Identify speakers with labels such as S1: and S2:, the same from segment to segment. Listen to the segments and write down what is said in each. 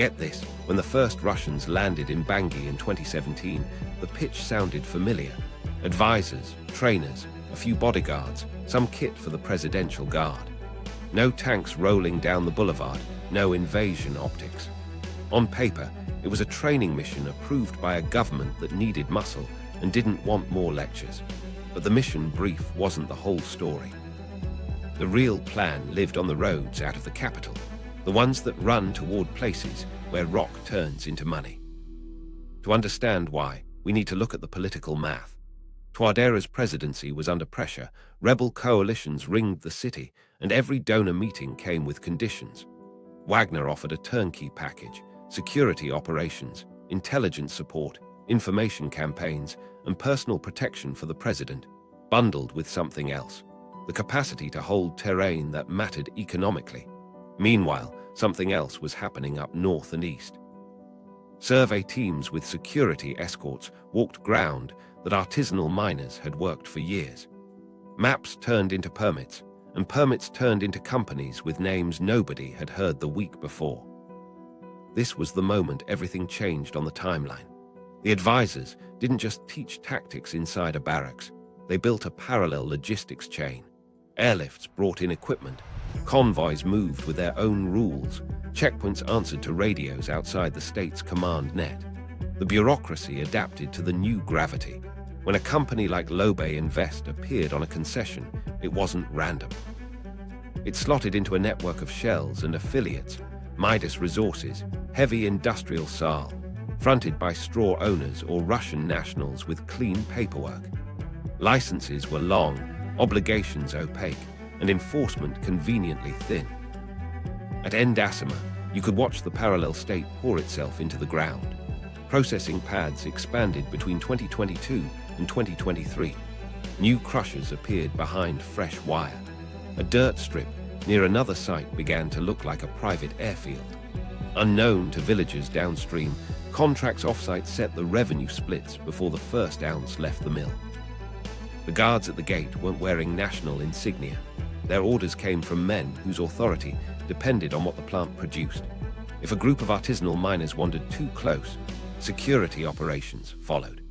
S1: Get this, when the first Russians landed in Bangui in 2017, the pitch sounded familiar. Advisors, trainers, a few bodyguards, some kit for the presidential guard. No tanks rolling down the boulevard, no invasion optics. On paper, it was a training mission approved by a government that needed muscle and didn't want more lectures. But the mission brief wasn't the whole story. The real plan lived on the roads out of the capital, the ones that run toward places where rock turns into money. To understand why, we need to look at the political math. Touadéra's presidency was under pressure, rebel coalitions ringed the city, and every donor meeting came with conditions. Wagner offered a turnkey package: security operations, intelligence support, information campaigns, and personal protection for the president, bundled with something else: the capacity to hold terrain that mattered economically. Meanwhile, something else was happening up north and east. Survey teams with security escorts walked ground that artisanal miners had worked for years. Maps turned into permits, and permits turned into companies with names nobody had heard the week before. This was the moment everything changed on the timeline. The advisors didn't just teach tactics inside a barracks. They built a parallel logistics chain. Airlifts brought in equipment. Convoys moved with their own rules. Checkpoints answered to radios outside the state's command net. The bureaucracy adapted to the new gravity. When a company like Lobe Invest appeared on a concession, it wasn't random. It slotted into a network of shells and affiliates: Midas Resources, heavy industrial SAL, fronted by straw owners or Russian nationals with clean paperwork. Licenses were long, obligations opaque, and enforcement conveniently thin. At Endasima, you could watch the parallel state pour itself into the ground. Processing pads expanded between 2022 and 2023. New crushers appeared behind fresh wire. A dirt strip near another site began to look like a private airfield. Unknown to villagers downstream, contracts offsite set the revenue splits before the first ounce left the mill. The guards at the gate weren't wearing national insignia. Their orders came from men whose authority depended on what the plant produced. If a group of artisanal miners wandered too close, security operations followed.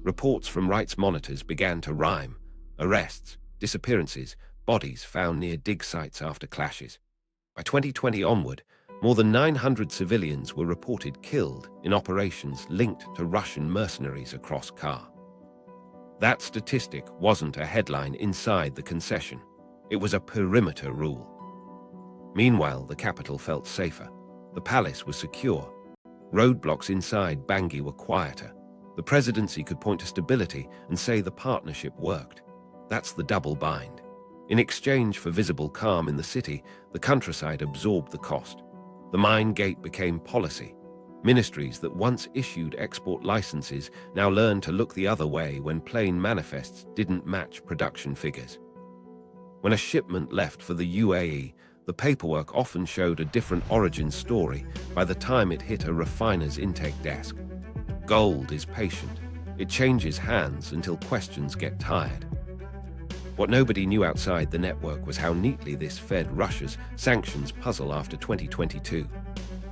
S1: Reports from rights monitors began to rhyme: arrests, disappearances, bodies found near dig sites after clashes. By 2020 onward, more than 900 civilians were reported killed in operations linked to Russian mercenaries across Kar. That statistic wasn't a headline inside the concession. It was a perimeter rule. Meanwhile, the capital felt safer. The palace was secure. Roadblocks inside Bangui were quieter. The presidency could point to stability and say the partnership worked. That's the double bind. In exchange for visible calm in the city, the countryside absorbed the cost. The mine gate became policy. Ministries that once issued export licenses now learned to look the other way when plain manifests didn't match production figures. When a shipment left for the UAE, the paperwork often showed a different origin story by the time it hit a refiner's intake desk. Gold is patient. It changes hands until questions get tired. What nobody knew outside the network was how neatly this fed Russia's sanctions puzzle after 2022.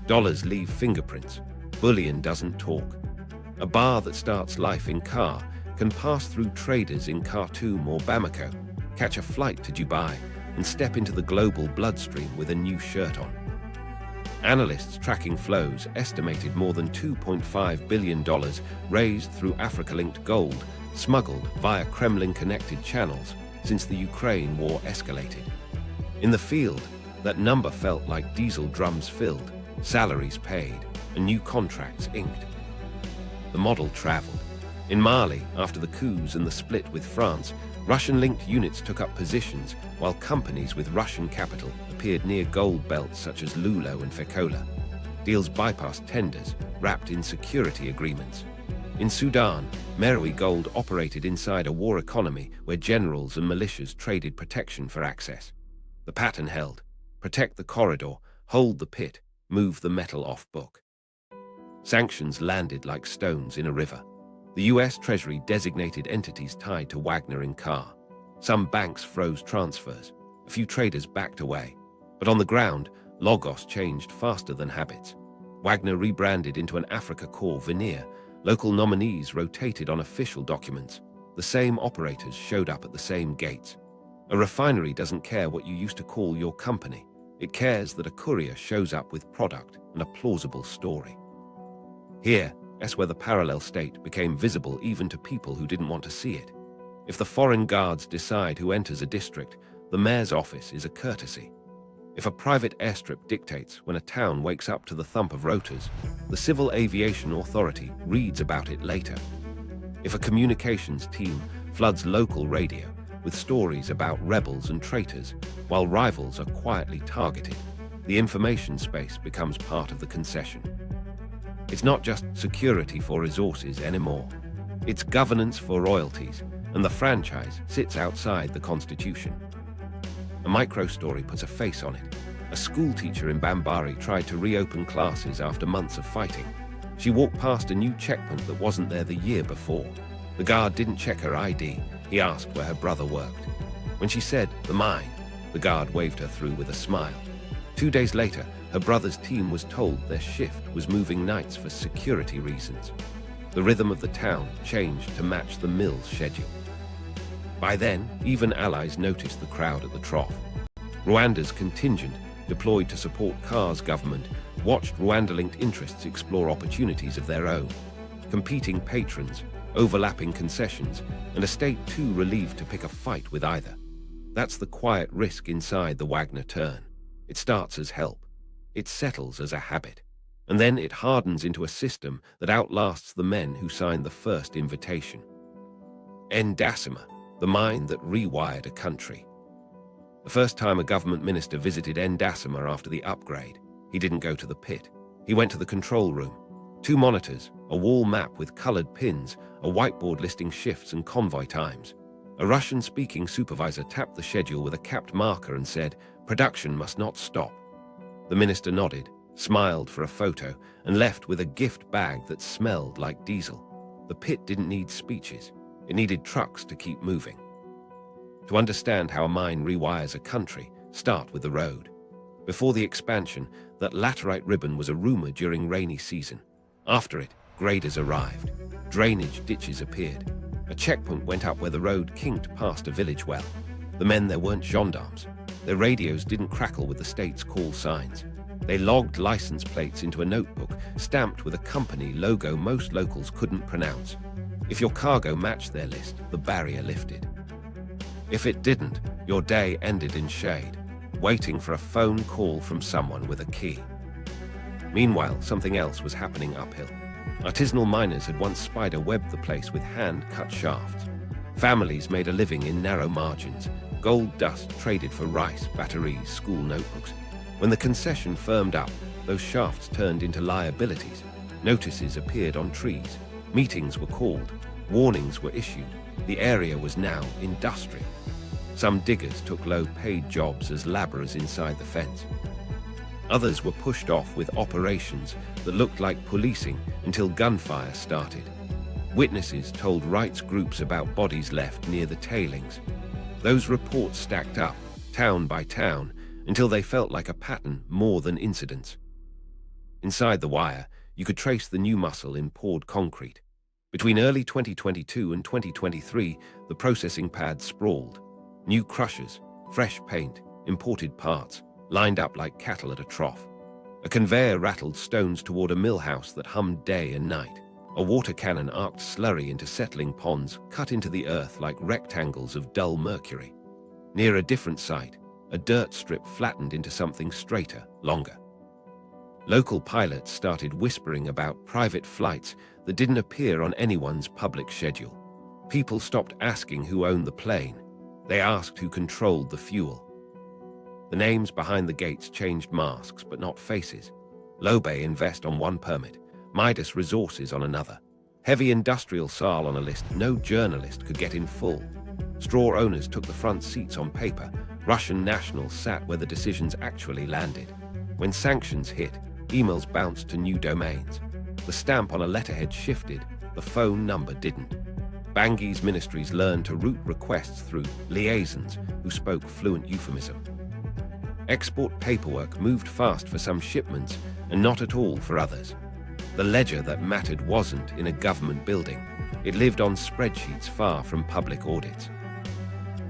S1: Dollars leave fingerprints. Bullion doesn't talk. A bar that starts life in Kar can pass through traders in Khartoum or Bamako, catch a flight to Dubai, and step into the global bloodstream with a new shirt on. Analysts tracking flows estimated more than $2.5 billion raised through Africa-linked gold, smuggled via Kremlin-connected channels since the Ukraine war escalated. In the field, that number felt like diesel drums filled, salaries paid, and new contracts inked. The model traveled. In Mali, after the coups and the split with France, Russian-linked units took up positions, while companies with Russian capital appeared near gold belts such as Lulo and Fekola. Deals bypassed tenders, wrapped in security agreements. In Sudan, Merowe Gold operated inside a war economy where generals and militias traded protection for access. The pattern held: protect the corridor, hold the pit, move the metal off book. Sanctions landed like stones in a river. The US Treasury designated entities tied to Wagner in Kar. Some banks froze transfers. A few traders backed away. But on the ground, Logos changed faster than habits. Wagner rebranded into an Africa Corps veneer. Local nominees rotated on official documents. The same operators showed up at the same gates. A refinery doesn't care what you used to call your company. It cares that a courier shows up with product and a plausible story. Here, that's where the parallel state became visible even to people who didn't want to see it. If the foreign guards decide who enters a district, the mayor's office is a courtesy. If a private airstrip dictates when a town wakes up to the thump of rotors, the Civil Aviation Authority reads about it later. If a communications team floods local radio with stories about rebels and traitors, while rivals are quietly targeted, the information space becomes part of the concession. It's not just security for resources anymore. It's governance for royalties, and the franchise sits outside the Constitution. A micro-story puts a face on it. A schoolteacher in Bambari tried to reopen classes after months of fighting. She walked past a new checkpoint that wasn't there the year before. The guard didn't check her ID. He asked where her brother worked. When she said, "The mine," the guard waved her through with a smile. 2 days later, her brother's team was told their shift was moving nights for security reasons. The rhythm of the town changed to match the mill's schedule. By then, even allies noticed the crowd at the trough. Rwanda's contingent, deployed to support Carr's government, watched Rwanda-linked interests explore opportunities of their own. Competing patrons, overlapping concessions, and a state too relieved to pick a fight with either. That's the quiet risk inside the Wagner turn. It starts as help. It settles as a habit. And then it hardens into a system that outlasts the men who signed the first invitation. Ndasima, the mine that rewired a country. The first time a government minister visited Ndasima after the upgrade, he didn't go to the pit. He went to the control room. 2 monitors, a wall map with colored pins, a whiteboard listing shifts and convoy times. A Russian-speaking supervisor tapped the schedule with a capped marker and said, "Production must not stop." The minister nodded, smiled for a photo, and left with a gift bag that smelled like diesel. The pit didn't need speeches. It needed trucks to keep moving. To understand how a mine rewires a country, start with the road. Before the expansion, that laterite ribbon was a rumor during rainy season. After it, graders arrived. Drainage ditches appeared. A checkpoint went up where the road kinked past a village well. The men there weren't gendarmes. Their radios didn't crackle with the state's call signs. They logged license plates into a notebook, stamped with a company logo most locals couldn't pronounce. If your cargo matched their list, the barrier lifted. If it didn't, your day ended in shade, waiting for a phone call from someone with a key. Meanwhile, something else was happening uphill. Artisanal miners had once spider-webbed the place with hand-cut shafts. Families made a living in narrow margins. Gold dust traded for rice, batteries, school notebooks. When the concession firmed up, those shafts turned into liabilities. Notices appeared on trees. Meetings were called. Warnings were issued. The area was now industrial. Some diggers took low-paid jobs as laborers inside the fence. Others were pushed off with operations that looked like policing until gunfire started. Witnesses told rights groups about bodies left near the tailings. Those reports stacked up, town by town, until they felt like a pattern more than incidents. Inside the wire, you could trace the new muscle in poured concrete. Between early 2022 and 2023, the processing pad sprawled. New crushers, fresh paint, imported parts, lined up like cattle at a trough. A conveyor rattled stones toward a mill house that hummed day and night. A water cannon arced slurry into settling ponds cut into the earth like rectangles of dull mercury. Near a different site, a dirt strip flattened into something straighter, longer. Local pilots started whispering about private flights that didn't appear on anyone's public schedule. People stopped asking who owned the plane. They asked who controlled the fuel. The names behind the gates changed masks, but not faces. Lobe Invest on one permit, Midas Resources on another. Heavy Industrial SAL on a list no journalist could get in full. Straw owners took the front seats on paper. Russian nationals sat where the decisions actually landed. When sanctions hit, emails bounced to new domains. The stamp on a letterhead shifted, the phone number didn't. Bangi's ministries learned to route requests through liaisons who spoke fluent euphemism. Export paperwork moved fast for some shipments, and not at all for others. The ledger that mattered wasn't in a government building. It lived on spreadsheets far from public audits.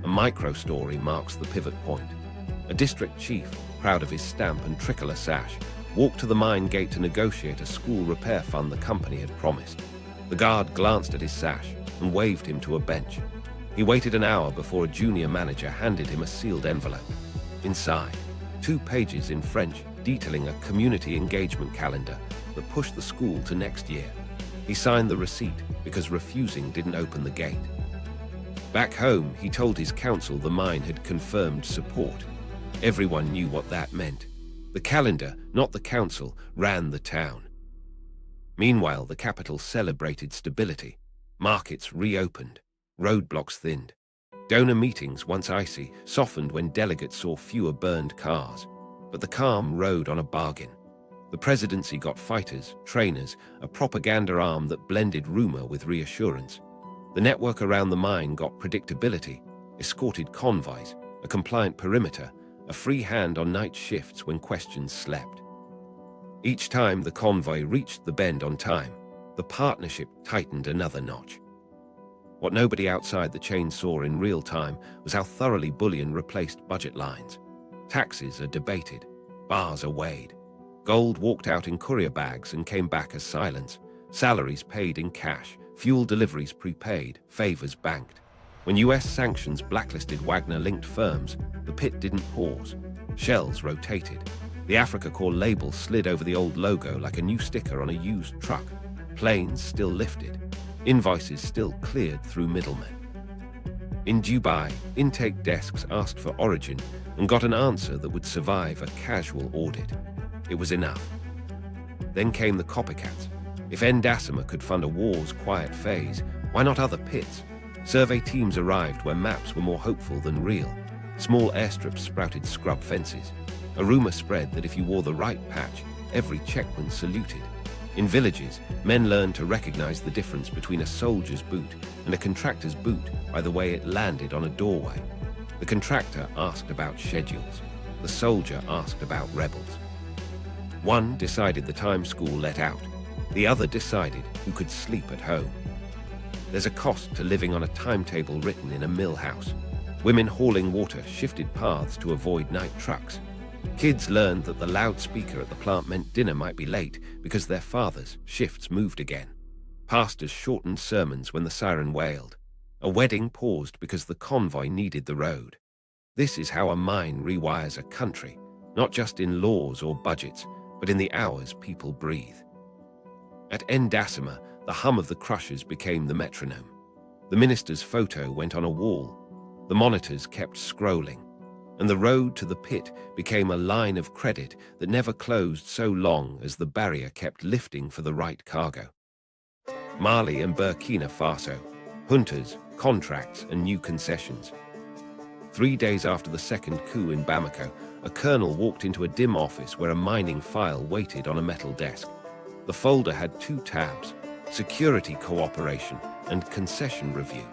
S1: A micro-story marks the pivot point. A district chief, proud of his stamp and tricolour sash, walked to the mine gate to negotiate a school repair fund the company had promised. The guard glanced at his sash and waved him to a bench. He waited an hour before a junior manager handed him a sealed envelope. Inside, 2 pages in French detailing a community engagement calendar that pushed the school to next year. He signed the receipt because refusing didn't open the gate. Back home, he told his council the mine had confirmed support. Everyone knew what that meant. The calendar, not the council, ran the town. Meanwhile, the capital celebrated stability. Markets reopened. Roadblocks thinned. Donor meetings, once icy, softened when delegates saw fewer burned cars. But the calm rode on a bargain. The presidency got fighters, trainers, a propaganda arm that blended rumor with reassurance. The network around the mine got predictability, escorted convoys, a compliant perimeter, a free hand on night shifts when questions slept. Each time the convoy reached the bend on time, the partnership tightened another notch. What nobody outside the chain saw in real time was how thoroughly bullion replaced budget lines. Taxes are debated, bars are weighed. Gold walked out in courier bags and came back as silence. Salaries paid in cash, fuel deliveries prepaid, favors banked. When US sanctions blacklisted Wagner-linked firms, the pit didn't pause. Shells rotated. The Africa Corps label slid over the old logo like a new sticker on a used truck. Planes still lifted. Invoices still cleared through middlemen. In Dubai, intake desks asked for origin and got an answer that would survive a casual audit. It was enough. Then came the copycats. If Endasima could fund a war's quiet phase, why not other pits? Survey teams arrived where maps were more hopeful than real. Small airstrips sprouted scrub fences. A rumor spread that if you wore the right patch, every checkpoint saluted. In villages, men learned to recognize the difference between a soldier's boot and a contractor's boot by the way it landed on a doorway. The contractor asked about schedules. The soldier asked about rebels. One decided the time school let out. The other decided who could sleep at home. There's a cost to living on a timetable written in a mill house. Women hauling water shifted paths to avoid night trucks. Kids learned that the loudspeaker at the plant meant dinner might be late because their fathers' shifts moved again. Pastors shortened sermons when the siren wailed. A wedding paused because the convoy needed the road. This is how a mine rewires a country, not just in laws or budgets, but in the hours people breathe. At Endasima, the hum of the crushers became the metronome. The minister's photo went on a wall. The monitors kept scrolling. And the road to the pit became a line of credit that never closed so long as the barrier kept lifting for the right cargo. Mali and Burkina Faso, juntas, contracts, and new concessions. 3 days after the second coup in Bamako, a colonel walked into a dim office where a mining file waited on a metal desk. The folder had 2 tabs, security cooperation and concession review.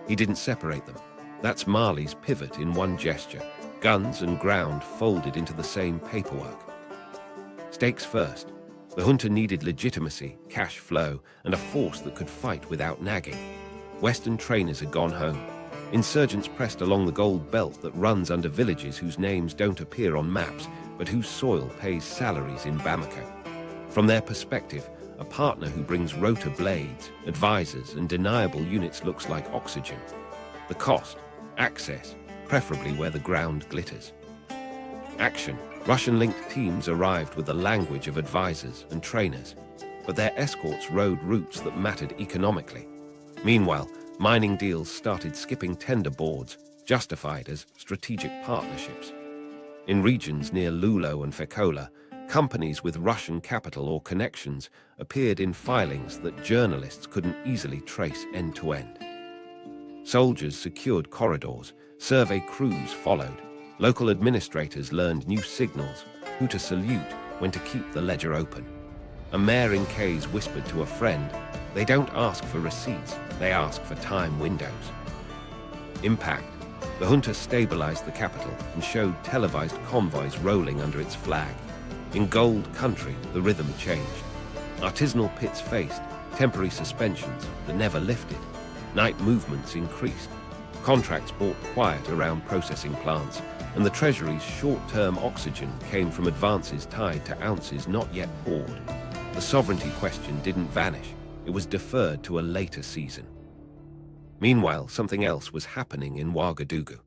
S1: He didn't separate them. That's Mali's pivot in one gesture. Guns and ground folded into the same paperwork. Stakes first. The junta needed legitimacy, cash flow, and a force that could fight without nagging. Western trainers had gone home. Insurgents pressed along the gold belt that runs under villages whose names don't appear on maps, but whose soil pays salaries in Bamako. From their perspective, a partner who brings rotor blades, advisors, and deniable units looks like oxygen. The cost, access, preferably where the ground glitters. Action. Russian-linked teams arrived with the language of advisors and trainers, but their escorts rode routes that mattered economically. Meanwhile, mining deals started skipping tender boards, justified as strategic partnerships. In regions near Lulo and Fekola, companies with Russian capital or connections appeared in filings that journalists couldn't easily trace end to end. Soldiers secured corridors, survey crews followed, local administrators learned new signals, who to salute, when to keep the ledger open. A mayor in K's whispered to a friend, they don't ask for receipts, they ask for time windows. Impact. The junta stabilized the capital and showed televised convoys rolling under its flag. In gold country, the rhythm changed. Artisanal pits faced temporary suspensions that never lifted. Night movements increased. Contracts bought quiet around processing plants, and the Treasury's short-term oxygen came from advances tied to ounces not yet poured. The sovereignty question didn't vanish. It was deferred to a later season. Meanwhile, something else was happening in Ouagadougou.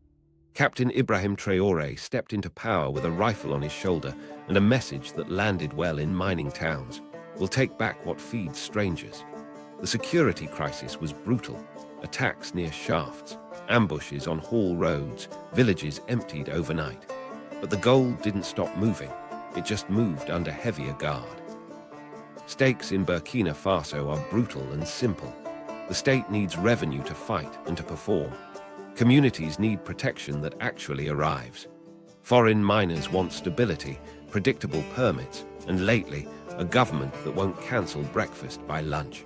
S1: Captain Ibrahim Traoré stepped into power with a rifle on his shoulder and a message that landed well in mining towns. We'll take back what feeds strangers. The security crisis was brutal. Attacks near shafts, ambushes on haul roads, villages emptied overnight. But the gold didn't stop moving. It just moved under heavier guard. Stakes in Burkina Faso are brutal and simple. The state needs revenue to fight and to perform. Communities need protection that actually arrives. Foreign miners want stability, predictable permits, and lately, a government that won't cancel breakfast by lunch.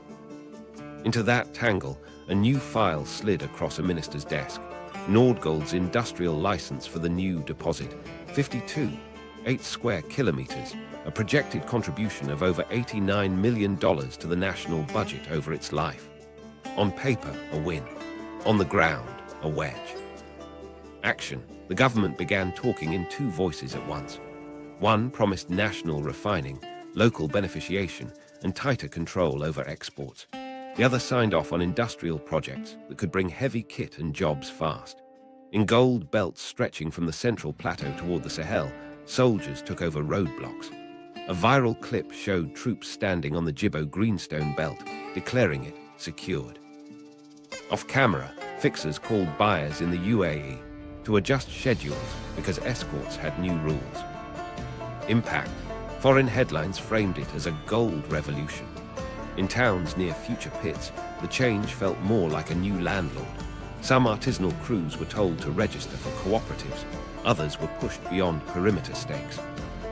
S1: Into that tangle, a new file slid across a minister's desk. Nordgold's industrial license for the new deposit. 8 square kilometers, a projected contribution of over $89 million to the national budget over its life. On paper, a win. On the ground, a wedge. Action. The government began talking in two voices at once. One promised national refining, local beneficiation, and tighter control over exports. The other signed off on industrial projects that could bring heavy kit and jobs fast. In gold belts stretching from the central plateau toward the Sahel, soldiers took over roadblocks. A viral clip showed troops standing on the Djibo Greenstone belt, declaring it secured. Off camera, fixers called buyers in the UAE to adjust schedules because escorts had new rules. Impact. Foreign headlines framed it as a gold revolution. In towns near future pits, the change felt more like a new landlord. Some artisanal crews were told to register for cooperatives. Others were pushed beyond perimeter stakes.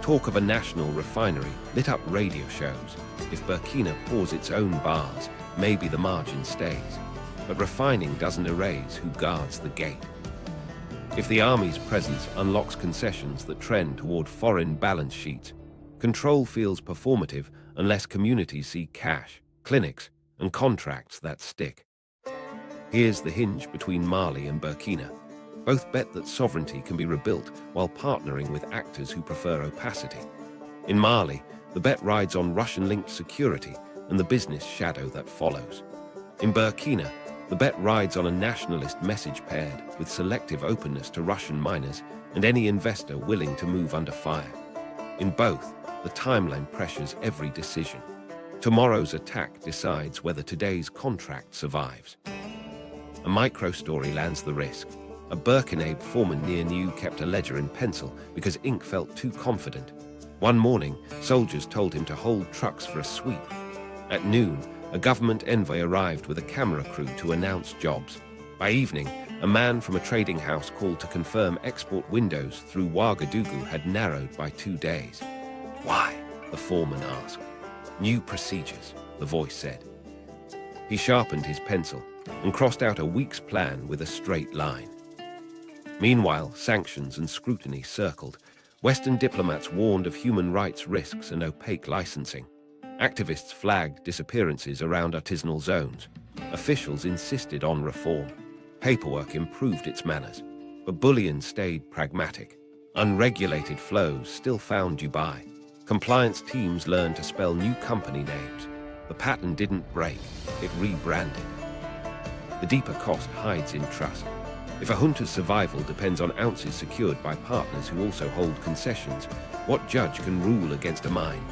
S1: Talk of a national refinery lit up radio shows. If Burkina pours its own bars, maybe the margin stays. But refining doesn't erase who guards the gate. If the army's presence unlocks concessions that trend toward foreign balance sheets, control feels performative unless communities see cash, clinics, and contracts that stick. Here's the hinge between Mali and Burkina. Both bet that sovereignty can be rebuilt while partnering with actors who prefer opacity. In Mali, the bet rides on Russian-linked security and the business shadow that follows. In Burkina, the bet rides on a nationalist message paired with selective openness to Russian miners and any investor willing to move under fire. In both, the timeline pressures every decision. Tomorrow's attack decides whether today's contract survives. A micro-story lands the risk. A Burkinabe foreman near New kept a ledger in pencil because ink felt too confident. One morning, soldiers told him to hold trucks for a sweep. At noon, a government envoy arrived with a camera crew to announce jobs. By evening, a man from a trading house called to confirm export windows through Ouagadougou had narrowed by 2 days. Why? The foreman asked. New procedures, the voice said. He sharpened his pencil and crossed out a week's plan with a straight line. Meanwhile, sanctions and scrutiny circled. Western diplomats warned of human rights risks and opaque licensing. Activists flagged disappearances around artisanal zones. Officials insisted on reform. Paperwork improved its manners, but bullion stayed pragmatic. Unregulated flows still found Dubai. Compliance teams learned to spell new company names. The pattern didn't break, it rebranded. The deeper cost hides in trust. If a junta's survival depends on ounces secured by partners who also hold concessions, what judge can rule against a mine?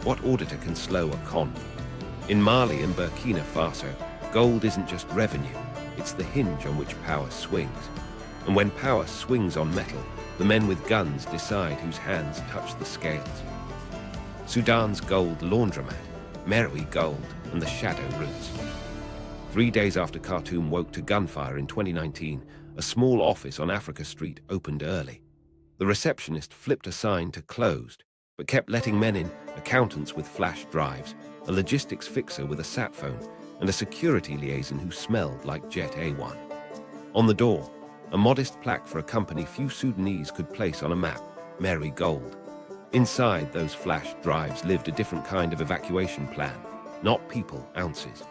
S1: What auditor can slow a con? In Mali and Burkina Faso, gold isn't just revenue, it's the hinge on which power swings. And when power swings on metal, the men with guns decide whose hands touch the scales. Sudan's gold laundromat, Mercenary gold, and the shadow roots. 3 days after Khartoum woke to gunfire in 2019, a small office on Africa Street opened early. The receptionist flipped a sign to closed, but kept letting men in, accountants with flash drives, a logistics fixer with a sat phone, and a security liaison who smelled like Jet A1. On the door, a modest plaque for a company few Sudanese could place on a map, Mercenary Gold. Inside those flash drives lived a different kind of evacuation plan, not people, ounces.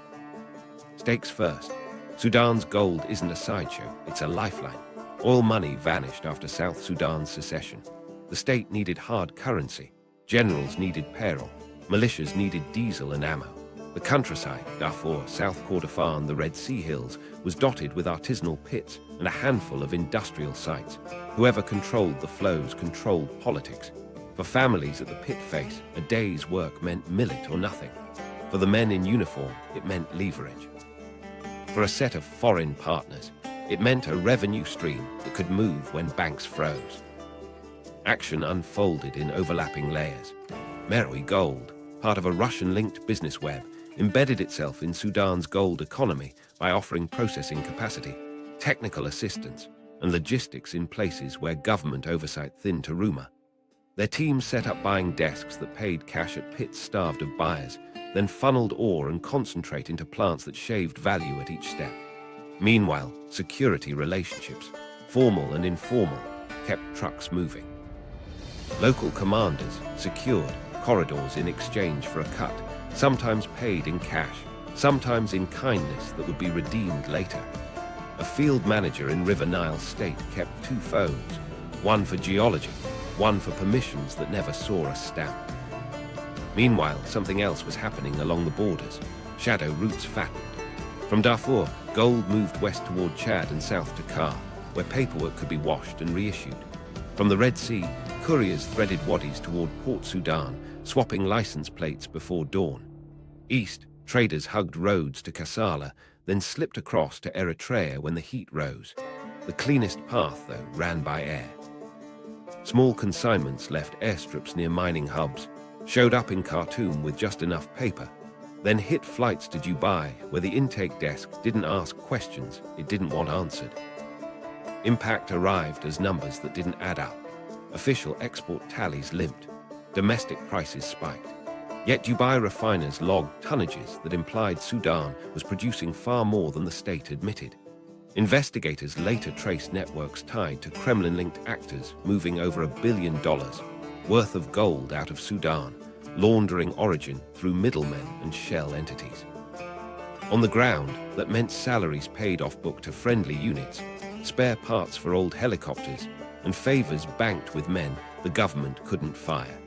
S1: Stakes first. Sudan's gold isn't a sideshow, it's a lifeline. Oil money vanished after South Sudan's secession. The state needed hard currency. Generals needed payroll. Militias needed diesel and ammo. The countryside, Darfur, South Kordofan, the Red Sea Hills, was dotted with artisanal pits and a handful of industrial sites. Whoever controlled the flows controlled politics. For families at the pit face, a day's work meant millet or nothing. For the men in uniform, it meant leverage. For a set of foreign partners, it meant a revenue stream that could move when banks froze. Action unfolded in overlapping layers. Mercenary gold, part of a Russian-linked business web, embedded itself in Sudan's gold economy by offering processing capacity, technical assistance, and logistics in places where government oversight thinned to rumor. Their team set up buying desks that paid cash at pits starved of buyers, then funneled ore and concentrate into plants that shaved value at each step. Meanwhile, security relationships, formal and informal, kept trucks moving. Local commanders secured corridors in exchange for a cut, sometimes paid in cash, sometimes in kindness that would be redeemed later. A field manager in River Nile State kept two phones, one for geology, one for permissions that never saw a stamp. Meanwhile, something else was happening along the borders. Shadow routes fattened. From Darfur, gold moved west toward Chad and south to Kar, where paperwork could be washed and reissued. From the Red Sea, couriers threaded wadis toward Port Sudan, swapping license plates before dawn. East, traders hugged roads to Kassala, then slipped across to Eritrea when the heat rose. The cleanest path, though, ran by air. Small consignments left airstrips near mining hubs, showed up in Khartoum with just enough paper, then hit flights to Dubai, where the intake desk didn't ask questions it didn't want answered. Impact arrived as numbers that didn't add up. Official export tallies limped. Domestic prices spiked. Yet Dubai refiners logged tonnages that implied Sudan was producing far more than the state admitted. Investigators later traced networks tied to Kremlin-linked actors moving over $1 billion worth of gold out of Sudan, laundering origin through middlemen and shell entities. On the ground, that meant salaries paid off-book to friendly units, spare parts for old helicopters, and favors banked with men the government couldn't fire.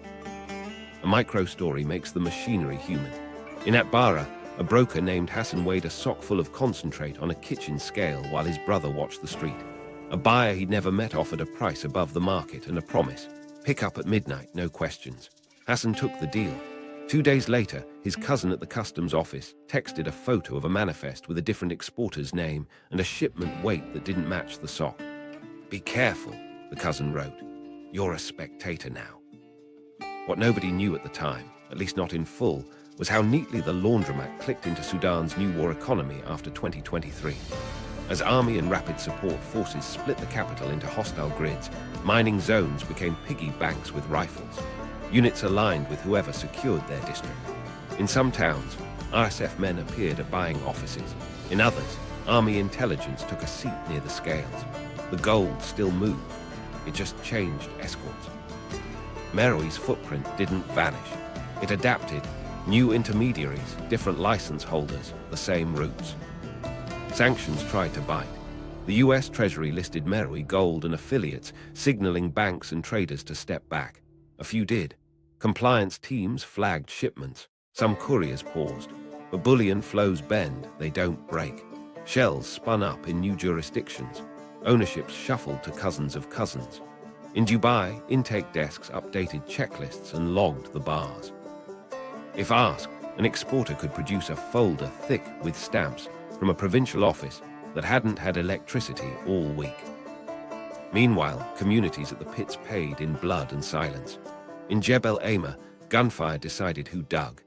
S1: A micro-story makes the machinery human. In Atbara, a broker named Hassan weighed a sock full of concentrate on a kitchen scale while his brother watched the street. A buyer he'd never met offered a price above the market and a promise: pick up at midnight, no questions. Hassan took the deal. 2 days later, his cousin at the customs office texted a photo of a manifest with a different exporter's name and a shipment weight that didn't match the sock. "Be careful," the cousin wrote. "You're a spectator now." What nobody knew at the time, at least not in full, was how neatly the laundromat clicked into Sudan's new war economy after 2023. As army and rapid support forces split the capital into hostile grids, mining zones became piggy banks with rifles. Units aligned with whoever secured their district. In some towns, RSF men appeared at buying offices. In others, army intelligence took a seat near the scales. The gold still moved. It just changed escorts. Mercenary's footprint didn't vanish. It adapted. New intermediaries, different license holders, the same routes. Sanctions tried to bite. The US Treasury listed Mercenary gold and affiliates, signaling banks and traders to step back. A few did. Compliance teams flagged shipments. Some couriers paused. But bullion flows bend, they don't break. Shells spun up in new jurisdictions. Ownerships shuffled to cousins of cousins. In Dubai, intake desks updated checklists and logged the bars. If asked, an exporter could produce a folder thick with stamps from a provincial office that hadn't had electricity all week. Meanwhile, communities at the pits paid in blood and silence. In Jebel Aimer, gunfire decided who dug.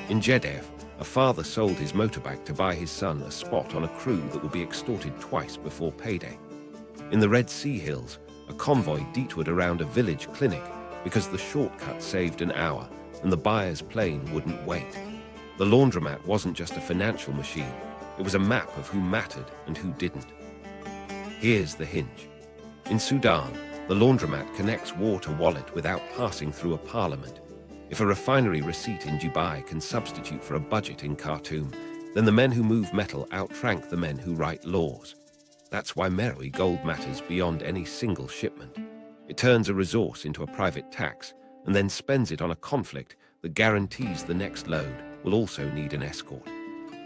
S1: In Jeddah, a father sold his motorbike to buy his son a spot on a crew that would be extorted twice before payday. In the Red Sea Hills, a convoy detoured around a village clinic because the shortcut saved an hour and the buyer's plane wouldn't wait. The laundromat wasn't just a financial machine. It was a map of who mattered and who didn't. Here's the hinge. In Sudan, The laundromat connects war to wallet without passing through a parliament. If a refinery receipt in Dubai can substitute for a budget in Khartoum, then the men who move metal outrank the men who write laws. That's why Mercenary gold matters beyond any single shipment. It turns a resource into a private tax and then spends it on a conflict that guarantees the next load will also need an escort.